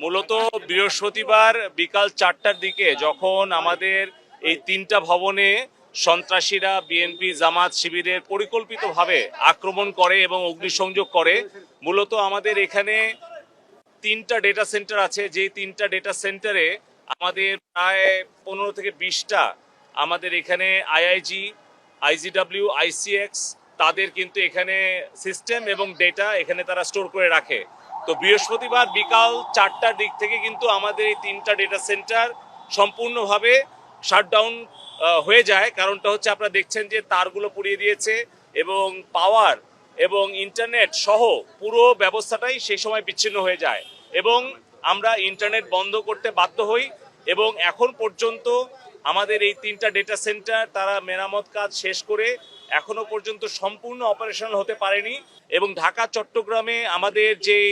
মূলত বৃহস্পতিবার বিকাল 4টার দিকে যখন আমাদের এই তিনটা ভবনে সন্ত্রাসীরা বিএনপি জামাত শিবিরের পরিকল্পিতভাবে আক্রমণ করে এবং অগ্নিসংযোগ করে, মূলত আমাদের এখানে তিনটা ডেটা সেন্টার আছে। যে তিনটা ডেটা সেন্টারে আমাদের প্রায় 15 থেকে 20টা আমাদের এখানে আইআইজি, আইজিডব্লিউ, আইসিএক্স তাদের কিন্তু এখানে সিস্টেম এবং ডেটা এখানে তারা স্টোর করে রাখে। তো বৃহস্পতিবার বিকাল 4টার দিক থেকে কিন্তু আমাদের এই তিনটা ডেটা সেন্টার সম্পূর্ণভাবে শাটডাউন হয়ে যায়। কারণটা হচ্ছে আপনারা দেখছেন যে তারগুলো পুড়িয়ে দিয়েছে এবং পাওয়ার এবং ইন্টারনেট সহ পুরো ব্যবস্থাটাই সেই সময় বিচ্ছিন্ন হয়ে যায় এবং আমরা ইন্টারনেট বন্ধ করতে বাধ্য হই। এবং এখন পর্যন্ত আমাদের এই তিনটা ডেটা সেন্টার তারা মেরামত কাজ শেষ করে এখনো পর্যন্ত সম্পূর্ণ অপারেশনাল হতে পারেনি। এবং ঢাকা চট্টগ্রামে আমাদের যেই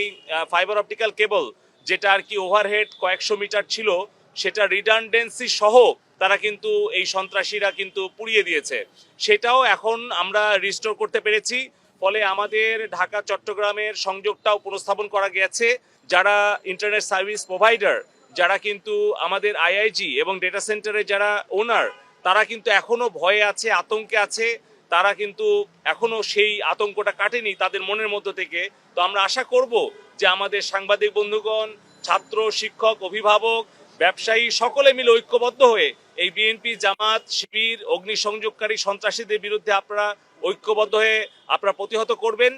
ফাইবার অপটিক্যাল কেবল, যেটা আর কি ওভারহেড কয়েকশো মিটার ছিল, সেটা রিডান্ডেন্সি সহ তারা কিন্তু এই সন্ত্রাসীরা কিন্তু পুড়িয়ে দিয়েছে। সেটাও এখন আমরা রিস্টোর করতে পেরেছি। ফলে আমাদের ঢাকা চট্টগ্রামের সংযোগটাও পুনঃস্থাপন করা গেছে। যারা ইন্টারনেট সার্ভিস প্রোভাইডার, যারা কিন্তু আমাদের আইআইজি এবং ডেটা সেন্টারের যারা ওনার, তারা কিন্তু এখনো ভয়ে আছে, আতঙ্কে আছে। তারা কিন্তু এখনো সেই আতঙ্কটা কাটেনি তাদের মনের মধ্য থেকে। তো আমরা আশা করব যে আমাদের সাংবাদিক বন্ধুগণ, ছাত্র, শিক্ষক, অভিভাবক, ব্যবসায়ী সকলে মিলে ঐক্যবদ্ধ হয়ে এই বিএনপি, জামাত শিবির, অগ্নিসংযোগকারী সন্ত্রাসীদের বিরুদ্ধে আপনারা ঐক্যবদ্ধ হয়ে আপনারা প্রতিহত করবেন।